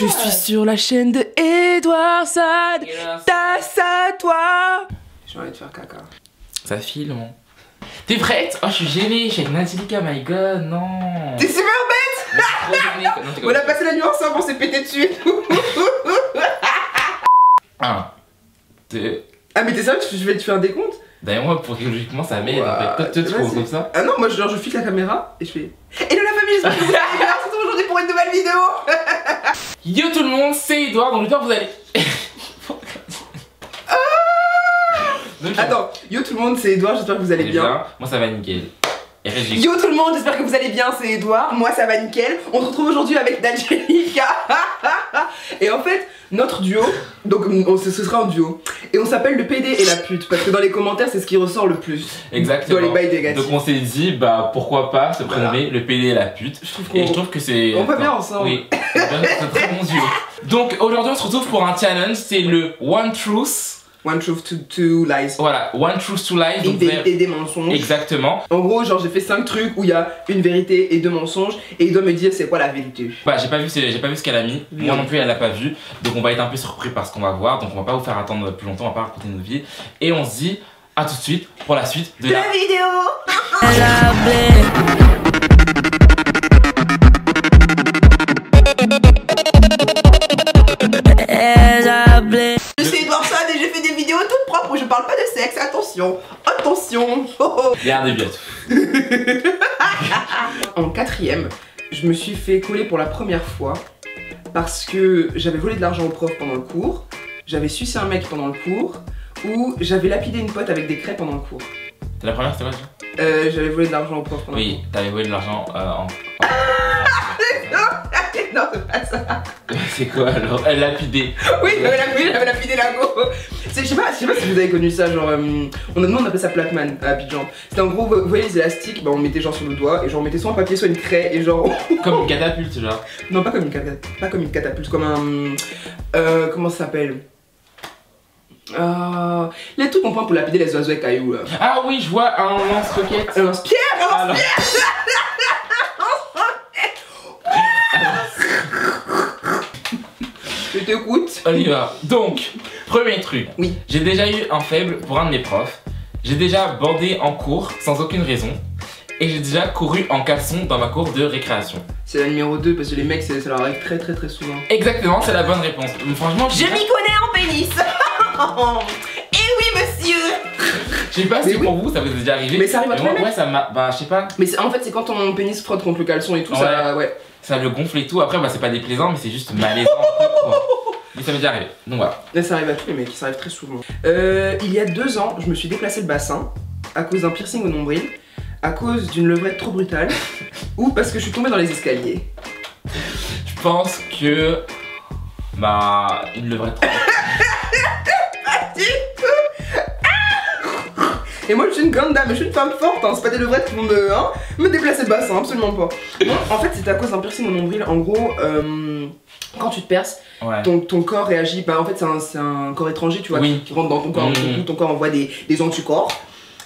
Je suis sur la chaîne de Edouard Sade. Tasse à toi. J'ai envie de faire caca. Ça file, mon. T'es prête? Oh, je suis gênée, je suis avec Natilika, my god, non. T'es super bête. On a passé la nuit ensemble, on s'est pété dessus et tout. 1, 2. Ah, mais t'es sérieux, je vais te faire un décompte? D'ailleurs, moi, pour que logiquement ça m'aide, en fait. Toi, tu trouves comme ça? Ah non, moi, genre, je fixe la caméra et je fais. Hello la famille, j'espère que vous allez bien. On se retrouve aujourd'hui pour une nouvelle vidéo. Yo tout le monde, c'est Edouard, donc j'espère que vous allez. Donc, attends, yo tout le monde, c'est Edouard, j'espère que vous allez bien. Moi, ça va nickel. Yo tout le monde, j'espère que vous allez bien, c'est Edouard, moi ça va nickel. On se retrouve aujourd'hui avec Natilika. Et en fait, notre duo, donc ce sera un duo. Et on s'appelle le PD et la pute, parce que dans les commentaires c'est ce qui ressort le plus. Exactement. Dans les bails négatifs. Donc on s'est dit, bah pourquoi pas se prénommer le PD et la pute. Et je trouve que c'est... On va bien ensemble. Oui, c'est un très bon duo. Donc aujourd'hui on se retrouve pour un challenge, c'est le One Truth. One truth, two lies. Voilà, one truth, two lies. Une vérité et des mensonges. Exactement. En gros, genre j'ai fait 5 trucs où il y a une vérité et 2 mensonges et il doit me dire c'est quoi la vérité. Bah j'ai pas vu ce qu'elle a mis, moi non plus elle l'a pas vu. Donc on va être un peu surpris par ce qu'on va voir. Donc on va pas vous faire attendre plus longtemps, on va pas raconter nos vies. Et on se dit à tout de suite pour la suite de la vidéo. Je suis Edouard Sade et j'ai fait des vidéos toutes propres où je parle pas de sexe, attention, attention. Regardez bien. En 4ème, je me suis fait coller pour la première fois parce que j'avais volé de l'argent au prof pendant le cours, j'avais sucé un mec pendant le cours ou j'avais lapidé une pote avec des crêpes pendant le cours. C'est la première, c'était quoi j'avais volé de l'argent au prof pendant le cours. Oui, t'avais volé de l'argent Non, c'est pas ça. C'est quoi alors? Elle lapidé. Oui, j'avais lapidé la go. Je sais pas si vous avez connu ça, genre on appelle ça Plaquemane à Abidjan. C'était en gros, vous voyez les élastiques, bah on mettait genre sur le doigt et genre on mettait soit un papier soit une craie et genre. Comme une catapulte genre. Non, pas comme une catapulte, comme un comment ça s'appelle? Les trucs qu'on prend pour lapider les oiseaux et cailloux là. Ah oui, je vois un lance-roquette. Un lance-pierre. Un lance-pierre. Je t'écoute. On y va. Donc, premier truc. Oui. J'ai déjà eu un faible pour un de mes profs. J'ai déjà bandé en cours sans aucune raison. Et j'ai déjà couru en caleçon dans ma cour de récréation. C'est la numéro 2 parce que les mecs ça leur arrive très souvent. Exactement, c'est la bonne réponse. Donc, franchement, je m'y connais en pénis. Eh oui monsieur. Je sais pas si pour vous ça vous est déjà arrivé. Mais ça arrive à toi. Ouais, ça m'a. Bah, je sais pas. Mais en fait, c'est quand ton pénis frotte contre le caleçon et tout, ça. Ouais. Ça le gonfle et tout. Après, bah, c'est pas déplaisant, mais c'est juste malaisant. Mais ça m'est déjà arrivé. Donc voilà. Là, ça arrive à tous les mecs, ça arrive très souvent. Il y a 2 ans, je me suis déplacé le bassin à cause d'un piercing au nombril, à cause d'une levrette trop brutale, ou parce que je suis tombée dans les escaliers. Je pense que. Bah. Une levrette trop brutale. Et moi je suis une grande dame, je suis une femme forte, hein. C'est pas des levrettes qui vont me déplacer le bassin, absolument pas. Bon, en fait c'était à cause d'un piercing au nombril, en gros quand tu te perces, ton corps réagit, bah en fait c'est un corps étranger tu vois, qui rentre dans ton corps, ton corps envoie des anticorps.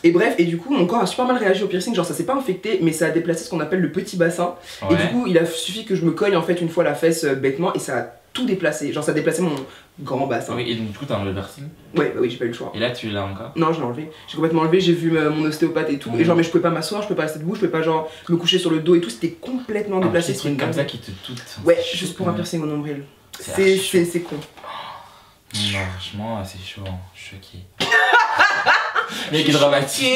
Et bref, et du coup mon corps a super mal réagi au piercing, genre ça s'est pas infecté mais ça a déplacé ce qu'on appelle le petit bassin. Et du coup il a suffi que je me cogne en fait une fois la fesse bêtement et ça a tout déplacé, genre ça a déplacé mon grand bassin. Oui, et donc du coup t'as enlevé le piercing? Ouais, bah oui, j'ai pas eu le choix. Et là tu l'as encore? Non, je l'ai enlevé. J'ai complètement enlevé, j'ai vu mon ostéopathe et tout. Et genre, mais je pouvais pas m'asseoir, je pouvais pas rester debout, je pouvais pas genre me coucher sur le dos et tout, c'était complètement déplacé. C'est un truc comme ça qui te toute. Ouais, juste pour un piercing au nombril. C'est con. Non, franchement, c'est chaud, je suis choqué. Mec, il est dramatique.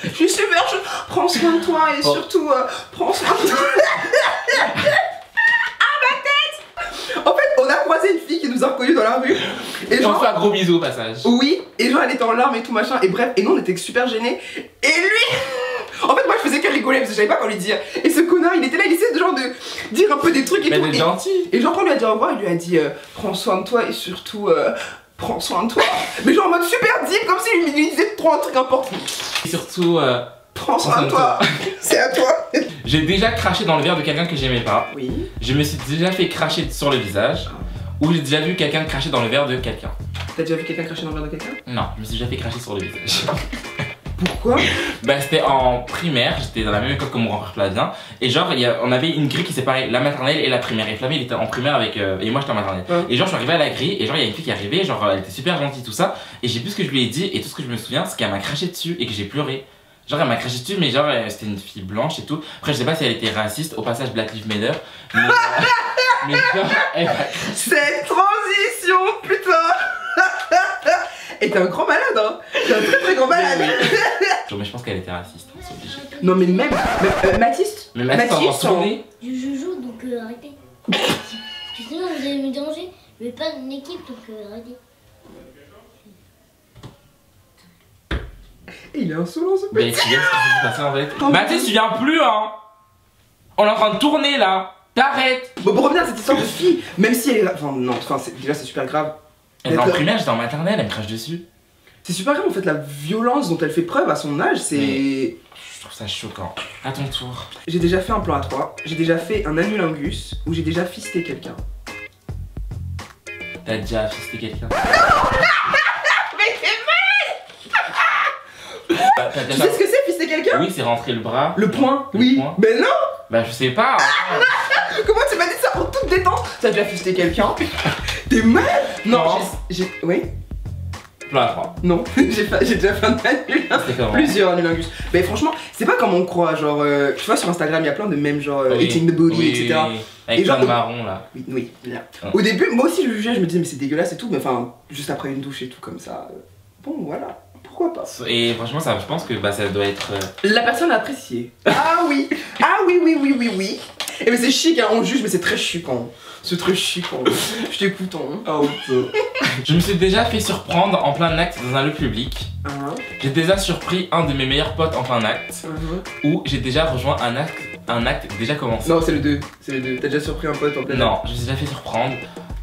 Je suis super chaud. Prends soin de toi et surtout, prends soin de toi. En fait, on a croisé une fille qui nous a reconnus dans la rue. Et genre, on fait un gros bisou au passage. Oui, et genre elle était en larmes et tout machin. Et bref, et nous on était super gênés. Et lui, en fait, moi je faisais que rigoler parce que je savais pas quoi lui dire. Et ce connard, il était là, il essayait de genre de dire un peu des trucs et tout. Mais il est gentil. Et genre quand on lui a dit au revoir, il lui a dit prends soin de toi et surtout prends soin de toi. Mais genre en mode super deep, comme s'il lui disait trop un truc important. Et surtout prends soin de toi. C'est à toi. J'ai déjà craché dans le verre de quelqu'un que j'aimais pas. Oui. Je me suis déjà fait cracher sur le visage. Ou j'ai déjà vu quelqu'un cracher dans le verre de quelqu'un. T'as déjà vu quelqu'un cracher dans le verre de quelqu'un? Non, je me suis déjà fait cracher sur le visage. Pourquoi? Bah c'était en primaire, j'étais dans la même école que mon grand frère Flavien. Et genre on avait une grille qui séparait la maternelle et la primaire. Et Flavien il était en primaire avec et moi j'étais en maternelle. Et genre je suis arrivé à la grille et genre il y a une fille qui est arrivée, genre elle était super gentille tout ça. Et j'ai plus ce que je lui ai dit et tout ce que je me souviens c'est qu'elle m'a craché dessus et que j'ai pleuré. Genre elle m'a craché dessus mais genre c'était une fille blanche et tout. Après je sais pas si elle était raciste, au passage Black Lives Matter. Mais genre elle m'a craché. Cette transition putain. Et t'es un grand malade hein. T'es un très grand malade. Mais je pense qu'elle était raciste, c'est obligé. Non mais même Mathis. Mais Mathis en tournée. Je joue donc arrêtez. Sinon vous allez me déranger. Je vais pas une équipe donc arrêtez. Il est insolent ce Mais petit. tu viens ce qui s'est passé en fait. Mathis tu viens plus hein. On est en train de tourner là. T'arrêtes. Bon pour revenir à cette histoire de fille, même si elle est... Enfin non, enfin, déjà c'est super grave. Elle est en primaire, j'étais en maternelle, elle me crache dessus. C'est super grave en fait la violence dont elle fait preuve à son âge, c'est... Je trouve ça choquant. À ton tour. J'ai déjà fait un plan à 3, j'ai déjà fait un annulingus où j'ai déjà fisté quelqu'un. T'as déjà fisté quelqu'un? Mais c'est mal. Tu sais ce que c'est fister quelqu'un? Oui, c'est rentrer le bras. Le poing, le oui. Point. Ben non. Bah je sais pas. Comment tu m'as dit ça en toute détente? T'as déjà fisté quelqu'un? T'es mal? Non, Non. j'ai... Oui? Plan à 3. Non, j'ai déjà fait un annulingus. Plusieurs annulingus. Mais franchement, c'est pas comme on croit, genre... tu vois sur Instagram, il y a plein de mèmes genre eating the body, etc. Oui. Avec plein de marron là. Oui, là. Au début, moi aussi je jugeais, je me disais mais c'est dégueulasse et tout, mais enfin, juste après une douche et tout comme ça... Bon, voilà. Pourquoi pas? Et franchement, ça, je pense que bah, ça doit être. La personne a apprécié. Ah oui. Ah oui, oui, oui, oui, oui. Et mais c'est chic, hein, on juge, mais c'est très chic, hein. C'est très chic, hein. Je t'écoute, hein. Oh, je me suis déjà fait surprendre en plein acte dans un lieu public. J'ai déjà surpris un de mes meilleurs potes en plein acte. Ou j'ai déjà rejoint un acte déjà commencé. Non, c'est le 2. C'est le 2. T'as déjà surpris un pote en plein acte? Non, je me suis déjà fait surprendre.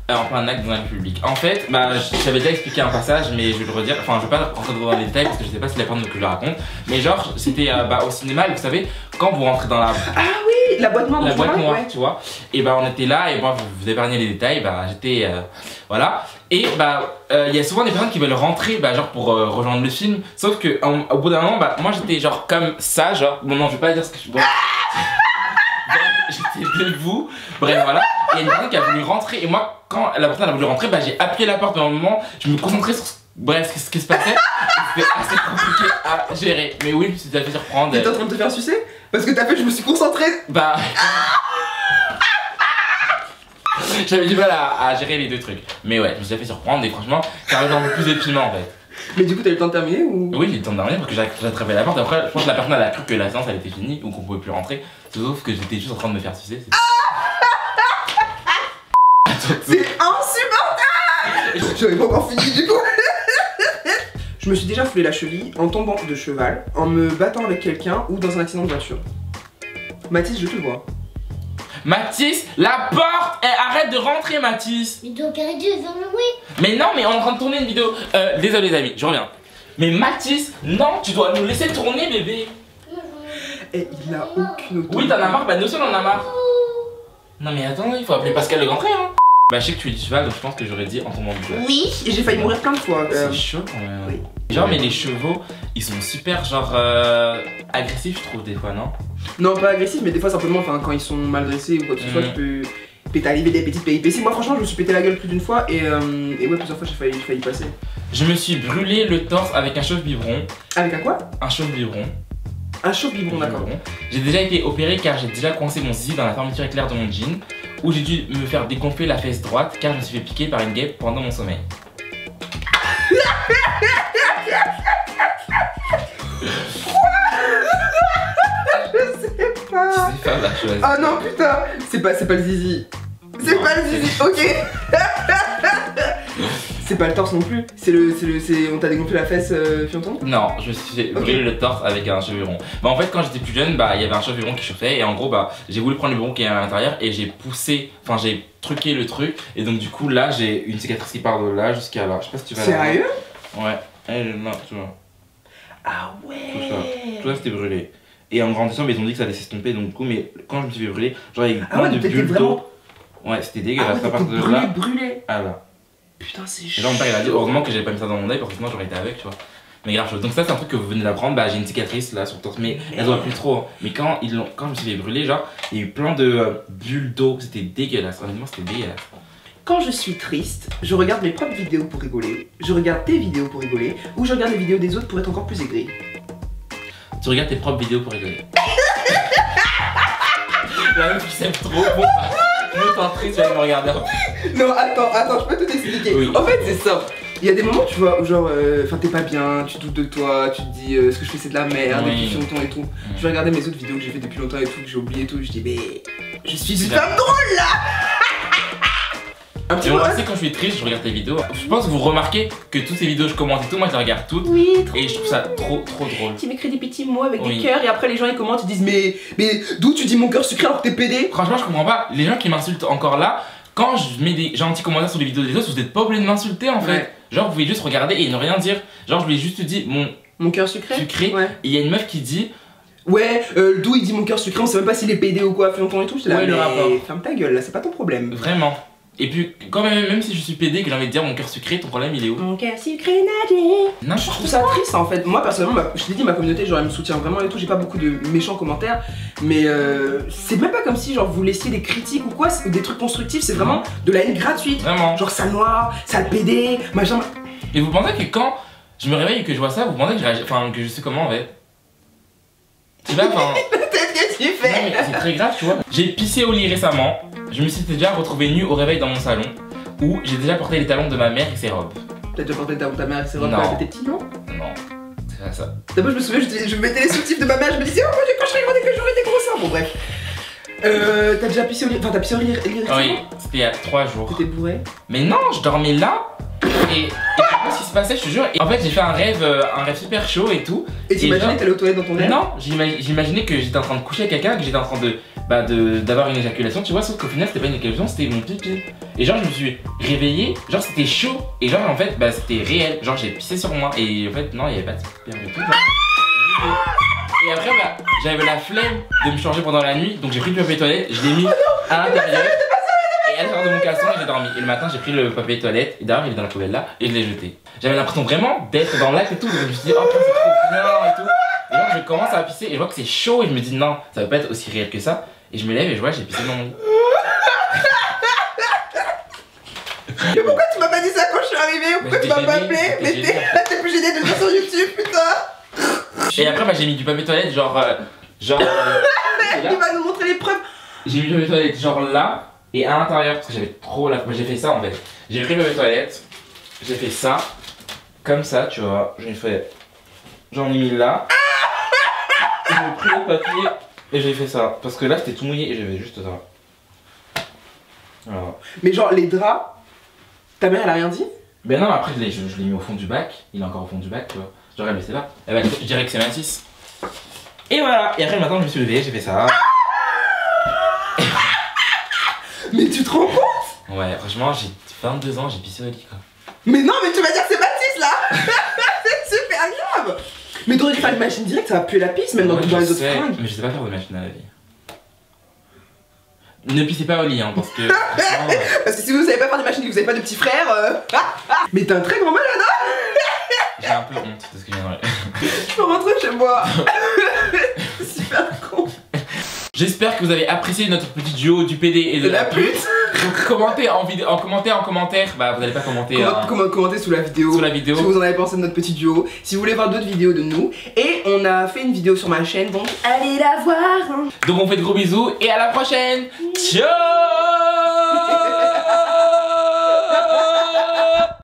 En plein acte dans un lieu public. En fait, bah, j'avais déjà expliqué un passage, mais je vais le redire. Enfin, je vais pas rentrer dans les détails parce que je sais pas si la personne que je le raconte. Mais genre, c'était bah, au cinéma, vous savez, quand vous rentrez dans la. Ah oui, la boîte noire. La boîte noire, ouais. tu vois. Et bah, on était là, et moi, vous épargnez les détails, bah, j'étais. Voilà. Et bah, il y a souvent des personnes qui veulent rentrer, bah, genre pour rejoindre le film. Sauf que, au bout d'un moment, bah, moi, j'étais genre comme ça, genre. Bon, non, je vais pas dire ce que je. Bon. J'étais debout, bref voilà, et il y a une personne qui a voulu rentrer et moi quand la personne a voulu rentrer, bah j'ai appuyé la porte. Dans un moment, je me concentrais sur ce qui se passait. C'était assez compliqué à gérer, mais oui, je me suis déjà fait surprendre. T'étais en train de te faire sucer? Parce que t'as fait, je me suis concentré. Bah... J'avais du mal à gérer les deux trucs, mais ouais, je me suis déjà fait surprendre et franchement, ça arrive un peu plus épilement en fait. Mais du coup, t'as eu le temps de terminer ou? Oui, j'ai eu le temps de terminer parce que j'ai attrapé la porte. Après, je pense que la personne elle a cru que la séance elle était finie ou qu'on pouvait plus rentrer. Sauf que j'étais juste en train de me faire sucer. C'est insupportable. J'avais pas encore fini du coup. Je me suis déjà foulé la cheville en tombant de cheval, en me battant avec quelqu'un ou dans un accident de voiture. Mathis, je te vois. Mathis, la porte! Arrête de rentrer, Mathis! Mais donc arrêtez de faire le bruit. Mais non, mais on est en train de tourner une vidéo. Désolé les amis, je reviens. Mais Mathis, non, tu dois nous laisser tourner, bébé. Et il a aucune autorité. Oui, t'en as marre, bah nous aussi on en a marre. Non mais attends, il faut appeler Pascal Le Gantré, hein. Bah je sais que tu es du cheval, donc je pense que j'aurais dit en tombant du cheval. Oui, et j'ai failli mourir plein de fois. C'est chaud quand même. Oui. Genre mais les chevaux, ils sont super genre agressifs je trouve des fois, non? Non, pas agressif, mais des fois simplement quand ils sont mal dressés ou quoi que ce soit, tu peux t'arriver des petites péripéties. Moi franchement, je me suis pété la gueule plus d'une fois et ouais, plusieurs fois j'ai failli passer. Je me suis brûlé le torse avec un chauffe-biberon. Avec un quoi? Un chauffe-biberon. Un chauffe-biberon, d'accord. J'ai déjà été opéré car j'ai déjà coincé mon zizi dans la fermeture éclair de mon jean, où j'ai dû me faire dégonfler la fesse droite car je me suis fait piquer par une guêpe pendant mon sommeil. Je sais pas. C'est pas la chose. Oh non putain, c'est pas le zizi. C'est pas le zizi, ok. C'est pas le torse non plus. On t'a dégonflé la fesse, fianton? Non, je me suis fait brûler le torse avec un cheveu-biberon. Bah en fait quand j'étais plus jeune, bah il y avait un cheveu-biberon qui chauffait et en gros bah j'ai voulu prendre le biberon qui est à l'intérieur et j'ai poussé, enfin j'ai truqué le truc et donc du coup là j'ai une cicatrice qui part de là jusqu'à là. Je sais pas si tu vas la voir. Sérieux? Ouais. Elle là, tu vois. Ah ouais. Tout ça c'était brûlé. Et en grandissant, ils ont dit que ça allait s'estomper donc du coup, mais quand je me suis fait brûler, genre il y a eu plein de bulles d'eau. Ouais, c'était dégueulasse, ça part de là. Brûlé. Ah là. Putain, c'est Et chaud. là mon père il a dit heureusement que j'avais pas mis ça dans mon œil parce que sinon j'aurais été avec, tu vois. Mais grave chose. Donc ça c'est un truc que vous venez d'apprendre, bah j'ai une cicatrice là sur le torse, mais elle doit plus trop. Hein. Mais quand je me suis fait brûler, genre, il y a eu plein de bulles d'eau, c'était dégueulasse, honnêtement c'était dégueulasse. Quand je suis triste, je regarde mes propres vidéos pour rigoler, je regarde tes vidéos pour rigoler, ou je regarde les vidéos des autres pour être encore plus aigri. Tu regardes tes propres vidéos pour rigoler. La meuf qui s'aime trop, bon, je me sens triste, je vais me regarder. Non, attends, je peux tout expliquer. Oui. En fait, c'est ça. Il y a des moments, tu vois, où genre, t'es pas bien, tu doutes de toi, tu te dis ce que je fais c'est de la merde depuis longtemps et tout. Je vais regarder mes autres vidéos que j'ai fait depuis longtemps et tout, que j'ai oublié et tout, je dis, mais je suis une femme drôle là. Et moi aussi quand je suis triste, je regarde tes vidéos. Je pense que vous remarquez que toutes ces vidéos je commente et tout, moi je les regarde toutes. Oui, et je trouve ça trop drôle. Tu m'écris des petits mots avec des cœurs et après les gens ils commentent, ils disent mais d'où tu dis mon cœur sucré alors que t'es pédé? Franchement je comprends pas, les gens qui m'insultent encore là, quand je mets des gentils commentaires sur les vidéos des autres, vous êtes pas obligés de m'insulter en fait. Ouais. Genre vous pouvez juste regarder et ne rien dire. Genre je lui ai juste dit mon cœur sucré. Ouais. Et il y a une meuf qui dit ouais, d'où il dit mon cœur sucré, on sait même pas s'il est pédé ou quoi, fait longtemps et tout, j'étais là, ouais, le rapport. Ferme ta gueule là, c'est pas ton problème. Vraiment. Et puis, quand même si je suis pédé, que j'ai envie de dire mon cœur sucré, ton problème il est où? Mon cœur sucré nager. Je trouve ça triste en fait. Moi personnellement, je t'ai dit, ma communauté, genre elle me soutient vraiment et tout. J'ai pas beaucoup de méchants commentaires, mais c'est même pas comme si genre vous laissiez des critiques ou quoi, des trucs constructifs. C'est vraiment de la haine gratuite. Vraiment. Genre sale noir, sale pédé, machin. Et vous pensez que quand je me réveille et que je vois ça, vous pensez que que je sais comment en fait? C'est pas enfin. Peut-être que tu fais. Non mais c'est très grave, tu vois. J'ai pissé au lit récemment. Je me suis déjà retrouvé nu au réveil dans mon salon où j'ai déjà porté les talons de ma mère et ses robes. T'as déjà porté les talons de ta mère et ses robes quand t'étais petit, non? Non, c'est pas ça. D'abord je me souviens, je mettais les soutifs de ma mère, je me disais oh moi quand je serais grande et que j'aurais des gros seins. Bon bref. T'as déjà pissé au lit, enfin t'as pissé au lit récemment? Oui, c'était il y a 3 jours. T'étais bourré? Mais non, je dormais là. Et ce qui se passait, je te jure. Et en fait, j'ai fait un rêve super chaud et tout. Et t'imaginais que t'allais aux toilettes dans ton rêve? Non, j'imaginais que j'étais en train de coucher avec quelqu'un, que j'étais en train d'avoir une éjaculation, tu vois, sauf qu'au final c'était pas une éjaculation, c'était mon pipi. Et genre je me suis réveillé, genre c'était chaud, et genre en fait c'était réel, genre j'ai pissé sur moi, et en fait non, il y avait pas de sperme et tout. Et après j'avais la flemme de me changer pendant la nuit, donc j'ai pris le papier toilette, je l'ai mis à l'intérieur. Et à l'intérieur de mon caleçon, j'ai dormi. Et le matin, j'ai pris le papier toilette, et d'ailleurs il est dans la poubelle là, et je l'ai jeté. J'avais l'impression vraiment d'être dans l'acte et tout, donc je me suis dit oh c'est trop bien et tout. Et donc je commence à pisser, et je vois que c'est chaud, et je me dis non, ça va pas être aussi réel que ça. Et je me lève et je vois, j'ai pissé dans mon lit. Mais pourquoi tu m'as pas dit ça quand je suis arrivée? Pourquoi tu m'as pas appelé? Mais t'es plus gêné de le dire sur YouTube, putain! Et après, j'ai mis du papier toilette, genre. Il va nous montrer les preuves! J'ai mis du papier toilette, genre là, et à l'intérieur, parce que j'avais trop la. J'ai fait ça en fait. J'ai pris le papier toilette, j'ai fait ça, comme ça, tu vois. J'en ai mis là. J'ai pris le papier. Et j'ai fait ça, parce que là c'était tout mouillé et j'avais juste ça. Voilà. Mais genre les draps, ta mère elle a rien dit? Ben non, après je l'ai mis au fond du bac, il est encore au fond du bac, tu vois. J'aurais laissé là. Et ben je dirais que c'est 26. Et voilà, et après le matin je me suis levé, j'ai fait ça. Mais tu te rends compte? Ouais, franchement j'ai 22 ans, j'ai pissé au lit quoi. Mais non, mais tu vas dire que c'est Baptiste là. C'est super grave. Mais t'aurais dû faire une machine directe, ça va puer la pisse même dans les autres fringues. Mais je sais pas faire de machine à laver. Ne pissez pas au lit hein, parce que... Parce que si vous savez pas faire de machine et que vous avez pas de petits frères... Mais t'es un très grand malade hein. J'ai un peu honte de ce que je viens de dire. Je peux rentrer chez moi. Super con. J'espère que vous avez apprécié notre petit duo du PD et de la pute. Commentez en commentaire, bah vous allez pas commenter. Commentez sous la vidéo. Si vous en avez pensé de notre petit duo. Si vous voulez voir d'autres vidéos de nous. Et on a fait une vidéo sur ma chaîne, donc allez la voir. Donc on fait de gros bisous et à la prochaine. Ciao.